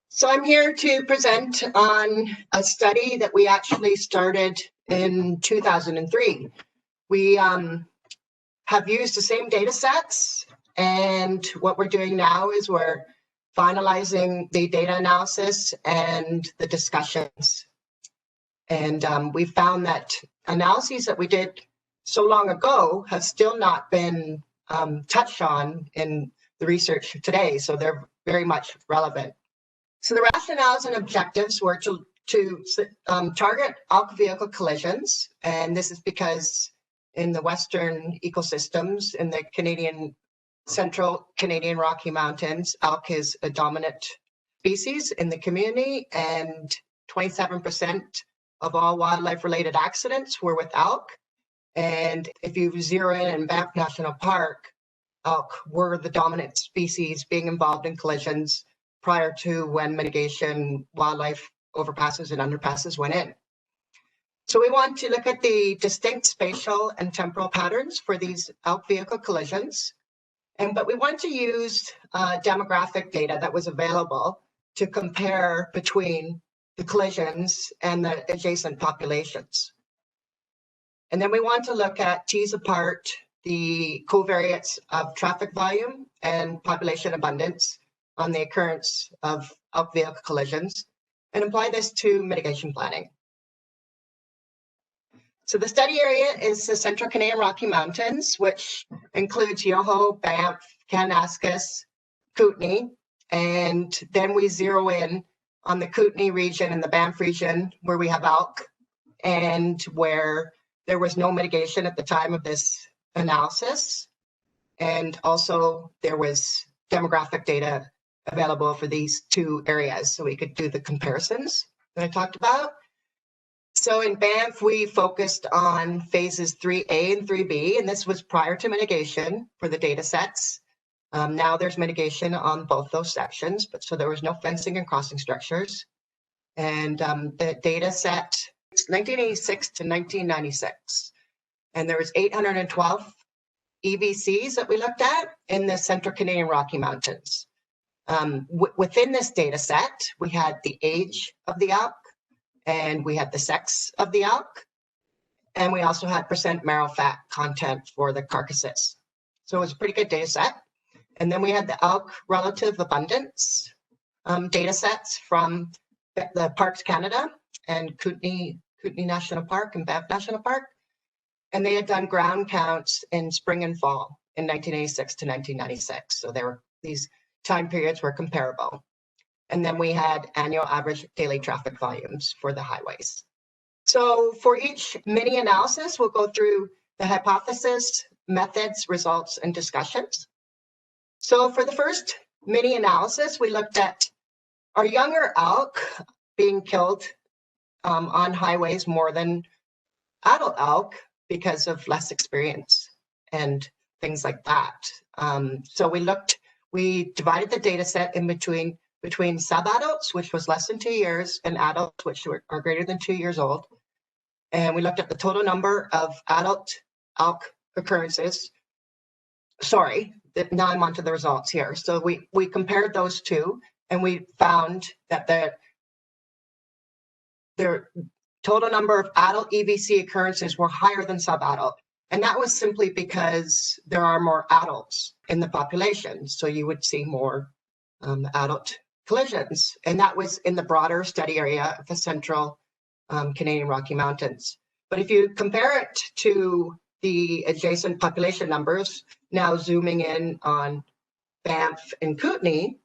So I'm here to present on a study that we actually started in 2003. We have used the same data sets, and what we're doing now is we're finalizing the data analysis and the discussions. And we found that analyses that we did so long ago have still not been touched on in the research today, so they're very much relevant. So the rationales and objectives were to target Elk-vehicle collisions, and this is because in the Western ecosystems, in the central Canadian Rocky Mountains, elk is a dominant species in the community, and 27% of all wildlife-related accidents were with elk. And if you zero in Banff National Park, elk were the dominant species being involved in collisions prior to when mitigation wildlife overpasses and underpasses went in. So we want to look at the distinct spatial and temporal patterns for these elk-vehicle collisions. But we want to use demographic data that was available to compare between the collisions and the adjacent populations. And then we want to look at, tease apart the covariates of traffic volume and population abundance on the occurrence of elk-vehicle collisions and apply this to mitigation planning. So the study area is the Central Canadian Rocky Mountains, which includes Yoho, Banff, Kananaskis, Kootenay, and then we zero in on the Kootenay region and the Banff region where we have elk and where there was no mitigation at the time of this analysis. And also there was demographic data available for these two areas, so we could do the comparisons that I talked about. So in Banff, we focused on phases 3A and 3B, and this was prior to mitigation for the data sets. Now there's mitigation on both those sections, but so there was no fencing and crossing structures. And the data set, 1986 to 1996. And there was 812 EVCs that we looked at in the Central Canadian Rocky Mountains. Within this data set, we had the age of the elk, and we had the sex of the elk, and we also had percent marrow fat content for the carcasses. So it was a pretty good data set. And then we had the elk relative abundance data sets from the Parks Canada and Kootenay National Park and Banff National Park. And they had done ground counts in spring and fall in 1986 to 1996. So these time periods were comparable. And then we had annual average daily traffic volumes for the highways. So for each mini analysis, we'll go through the hypothesis, methods, results, and discussions. So for the first mini analysis, we looked at, are younger elk being killed on highways more than adult elk because of less experience and things like that? So we divided the data set in between sub-adults, which was less than 2 years, and adults, which are greater than 2 years old. And we looked at the total number of adult elk occurrences. Sorry, now I'm onto the results here. So we compared those two, and we found that the total number of adult EVC occurrences were higher than sub-adult. And that was simply because there are more adults in the population. So you would see more adult collisions. And that was in the broader study area of the Central Canadian Rocky Mountains. But if you compare it to the adjacent population numbers, now zooming in on Banff and Kootenay,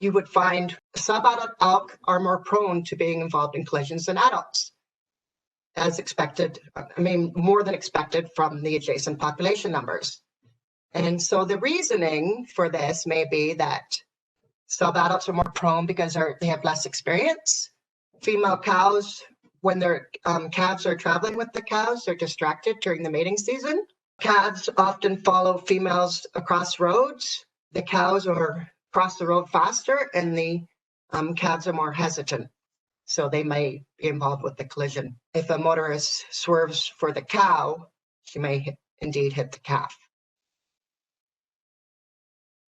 you would find sub-adult elk are more prone to being involved in collisions than adults, as expected, more than expected from the adjacent population numbers. And so the reasoning for this may be that sub-adults are more prone because they have less experience. Female cows, when their calves are traveling with the cows, they're distracted during the mating season. Calves often follow females across roads. The cows are cross the road faster, and the calves are more hesitant. So they may be involved with the collision. If a motorist swerves for the cow, she may indeed hit the calf.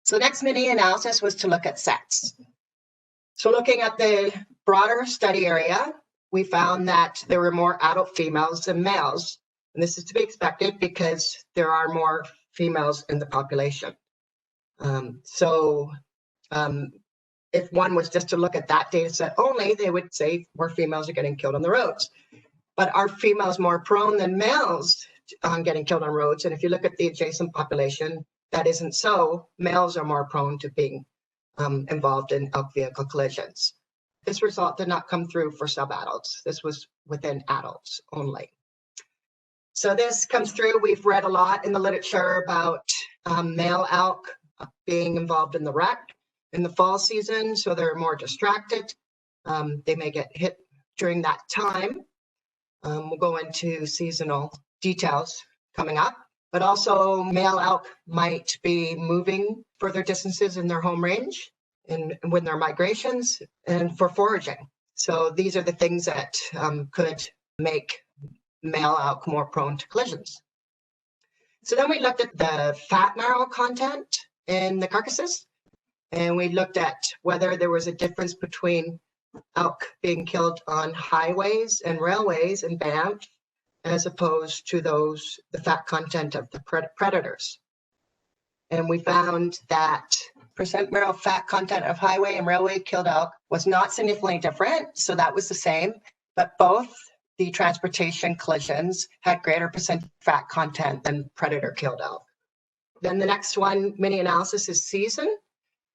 So next mini analysis was to look at sex. So looking at the broader study area, we found that there were more adult females than males. And this is to be expected because there are more females in the population. If one was just to look at that data set only, they would say more females are getting killed on the roads. But are females more prone than males on getting killed on roads? And if you look at the adjacent population, that isn't so. Males are more prone to being involved in elk-vehicle collisions. This result did not come through for sub-adults. This was within adults only. So this comes through. We've read a lot in the literature about male elk being involved in the wreck in the fall season, so they're more distracted. They may get hit during that time. We'll go into seasonal details coming up, but also male elk might be moving further distances in their home range and when their migrations and for foraging. So these are the things that could make male elk more prone to collisions. So then we looked at the fat marrow content in the carcasses, and we looked at whether there was a difference between elk being killed on highways and railways in Banff as opposed to the fat content of the predators. And we found that percent marrow fat content of highway and railway killed elk was not significantly different, so that was the same, but both the transportation collisions had greater percent fat content than predator killed elk. Then the next one, mini analysis, is season,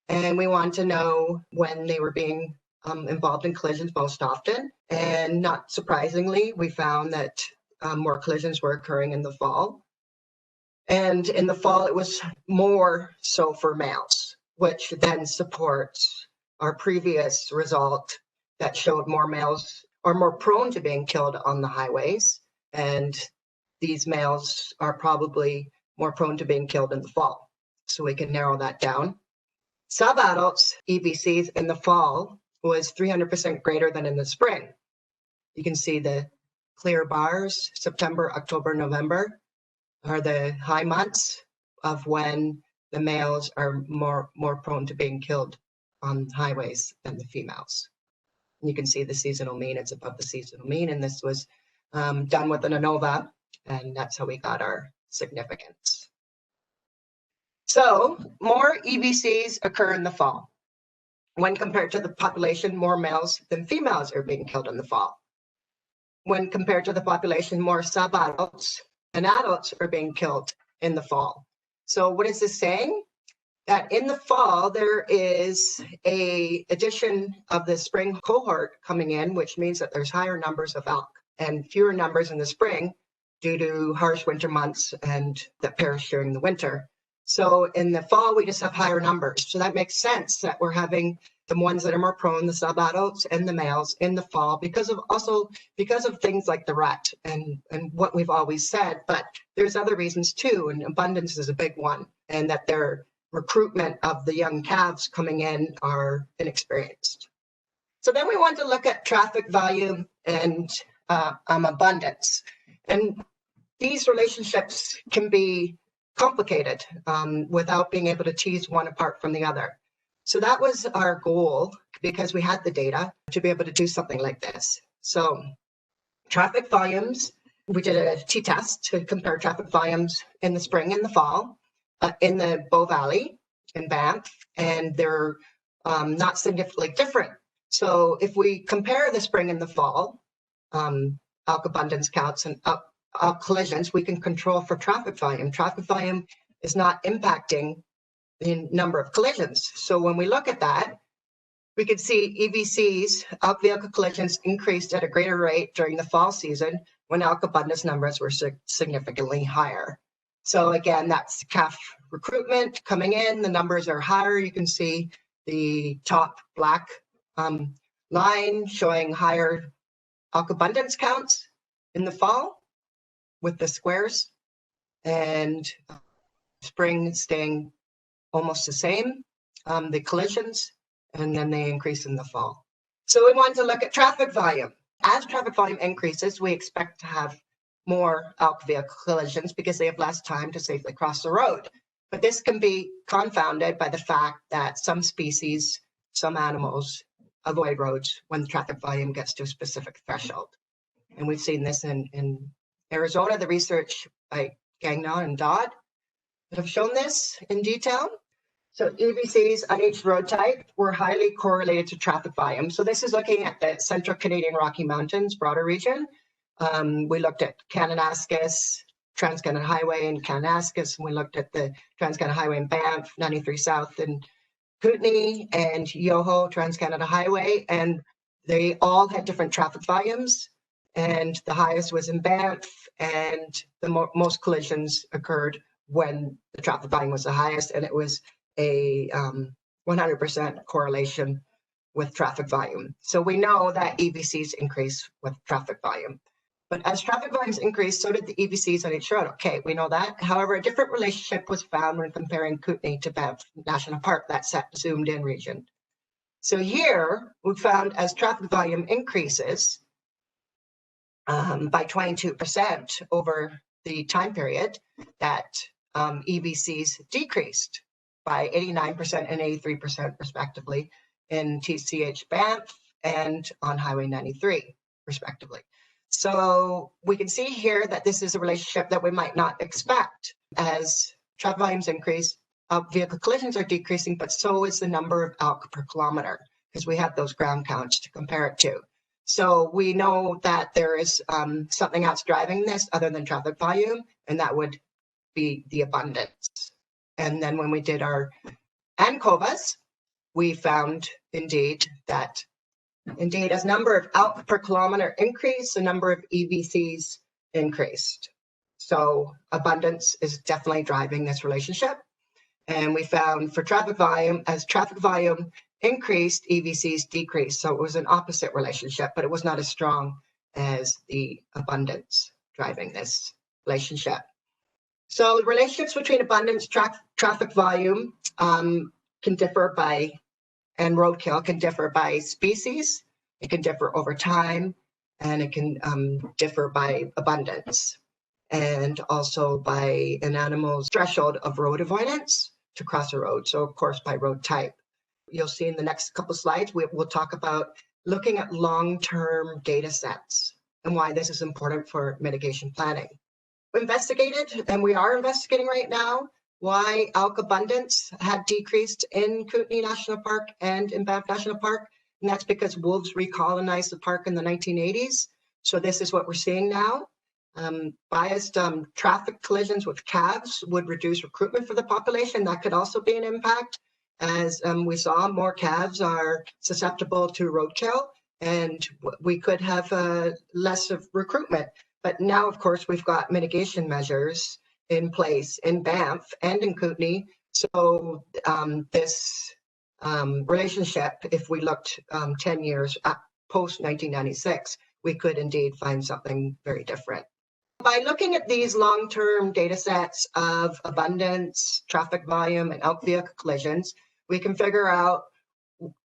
and we want to know when they were being involved in collisions most often. And not surprisingly, we found that more collisions were occurring in the fall. And in the fall, it was more so for males, which then supports our previous result that showed more males are more prone to being killed on the highways. And these males are probably more prone to being killed in the fall. So we can narrow that down. Sub-adults EBCs in the fall was 300% greater than in the spring. You can see the clear bars. September, October, November are the high months of when the males are more prone to being killed on highways than the females. And you can see the seasonal mean, it's above the seasonal mean, and this was done with an ANOVA, and that's how we got our significance. So more EBCs occur in the fall. When compared to the population, more males than females are being killed in the fall. When compared to the population, more sub-adults and adults are being killed in the fall. So what is this saying? That in the fall, there is an addition of the spring cohort coming in, which means that there's higher numbers of elk and fewer numbers in the spring due to harsh winter months and that perish during the winter. So in the fall, we just have higher numbers. So that makes sense that we're having the ones that are more prone, the sub-adults and the males in the fall because of things like the rut and what we've always said. But there's other reasons too, and abundance is a big one, and that their recruitment of the young calves coming in are inexperienced. So then we want to look at traffic volume and abundance. And these relationships can be complicated without being able to tease one apart from the other. So that was our goal because we had the data to be able to do something like this. So traffic volumes, we did a t-test to compare traffic volumes in the spring and the fall in the Bow Valley in Banff, and they're not significantly different. So if we compare the spring and the fall, elk abundance counts and elk collisions, we can control for traffic volume. Traffic volume is not impacting the number of collisions. So when we look at that, we can see EVCs, elk-vehicle collisions, increased at a greater rate during the fall season when elk abundance numbers were significantly higher. So again, that's calf recruitment coming in. The numbers are higher. You can see the top black line showing higher elk abundance counts in the fall with the squares, and spring staying almost the same, the collisions, and then they increase in the fall. So we want to look at traffic volume. As traffic volume increases, we expect to have more elk-vehicle collisions because they have less time to safely cross the road. But this can be confounded by the fact that some species, some animals, avoid roads when the traffic volume gets to a specific threshold. And we've seen this in Arizona, the research by Gagnon and Dodd have shown this in detail. So EVCs on each road type were highly correlated to traffic volume. So this is looking at the Central Canadian Rocky Mountains, broader region. We looked at Kananaskis, Trans-Canada Highway in Kananaskis, and we looked at the Trans-Canada Highway in Banff, 93 South in Kootenay, and Yoho, Trans-Canada Highway, and they all had different traffic volumes, and the highest was in Banff, and the most collisions occurred when the traffic volume was the highest, and it was a 100% correlation with traffic volume. So we know that EVCs increase with traffic volume. But as traffic volumes increased, so did the EVCs on each road. Okay, we know that. However, a different relationship was found when comparing Kootenay to Banff National Park, that zoomed in region. So here we found as traffic volume increases by 22% over the time period, that EVCs decreased by 89% and 83% respectively in TCH Banff and on Highway 93 respectively. So we can see here that this is a relationship that we might not expect. As traffic volumes increase, vehicle collisions are decreasing, but so is the number of elk per kilometer, because we have those ground counts to compare it to. So we know that there is something else driving this other than traffic volume, and that would be the abundance. And then when we did our ANCOVAs, we found indeed that as number of elk per kilometer increased, the number of EVCs increased. So abundance is definitely driving this relationship. And we found for traffic volume, as traffic volume increased, EVCs decreased. So it was an opposite relationship, but it was not as strong as the abundance driving this relationship. So the relationships between abundance, traffic volume can differ by, and roadkill can differ by species. It can differ over time, and it can differ by abundance, and also by an animal's threshold of road avoidance to cross a road. So of course by road type. You'll see in the next couple slides, we'll talk about looking at long-term data sets and why this is important for mitigation planning. We investigated, and we are investigating right now, why elk abundance had decreased in Kootenay National Park and in Banff National Park. And that's because wolves recolonized the park in the 1980s. So this is what we're seeing now. Biased traffic collisions with calves would reduce recruitment for the population. That could also be an impact. As we saw, more calves are susceptible to roadkill, and we could have less of recruitment. But now, of course, we've got mitigation measures in place in Banff and in Kootenay. So this relationship, if we looked 10 years post 1996, we could indeed find something very different. By looking at these long-term data sets of abundance, traffic volume, and elk-vehicle collisions, we can figure out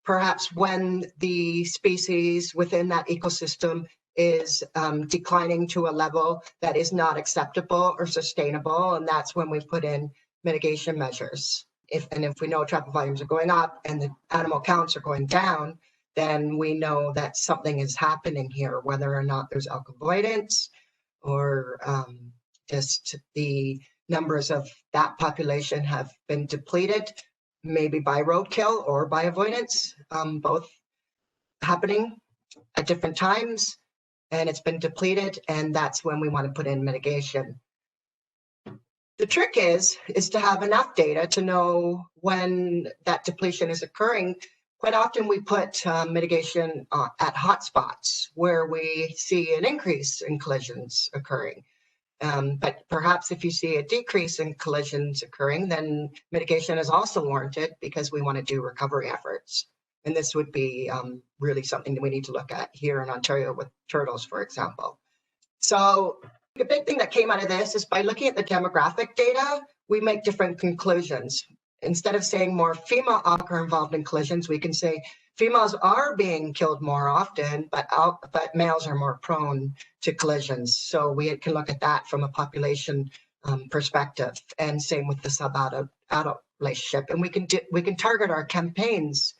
perhaps when the species within that ecosystem is declining to a level that is not acceptable or sustainable, and that's when we put in mitigation measures. If we know traffic volumes are going up and the animal counts are going down, then we know that something is happening here, whether or not there's elk avoidance or just the numbers of that population have been depleted, maybe by roadkill or by avoidance, both happening at different times, and it's been depleted, and that's when we want to put in mitigation. The trick is to have enough data to know when that depletion is occurring. Quite often we put mitigation at hotspots where we see an increase in collisions occurring. But perhaps if you see a decrease in collisions occurring, then mitigation is also warranted because we want to do recovery efforts. And this would be really something that we need to look at here in Ontario with turtles, for example. So the big thing that came out of this is by looking at the demographic data, we make different conclusions. Instead of saying more female elk are involved in collisions, we can say females are being killed more often, but males are more prone to collisions. So we can look at that from a population perspective, and same with the sub-adult relationship. And we can target our campaigns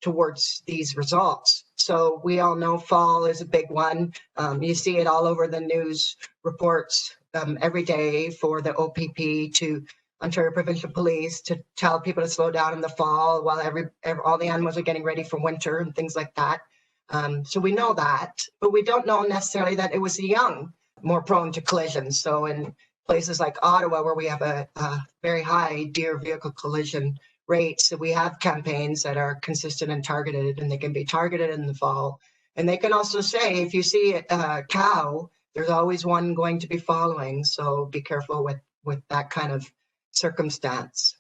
towards these results. So we all know fall is a big one. You see it all over the news reports every day for the OPP to Ontario Provincial Police to tell people to slow down in the fall while all the animals are getting ready for winter and things like that. So we know that, but we don't know necessarily that it was the young more prone to collisions. So in places like Ottawa, where we have a very high deer vehicle collision rates, that we have campaigns that are consistent and targeted, and they can be targeted in the fall. And they can also say, if you see a cow, there's always one going to be following. So be careful with that kind of circumstance.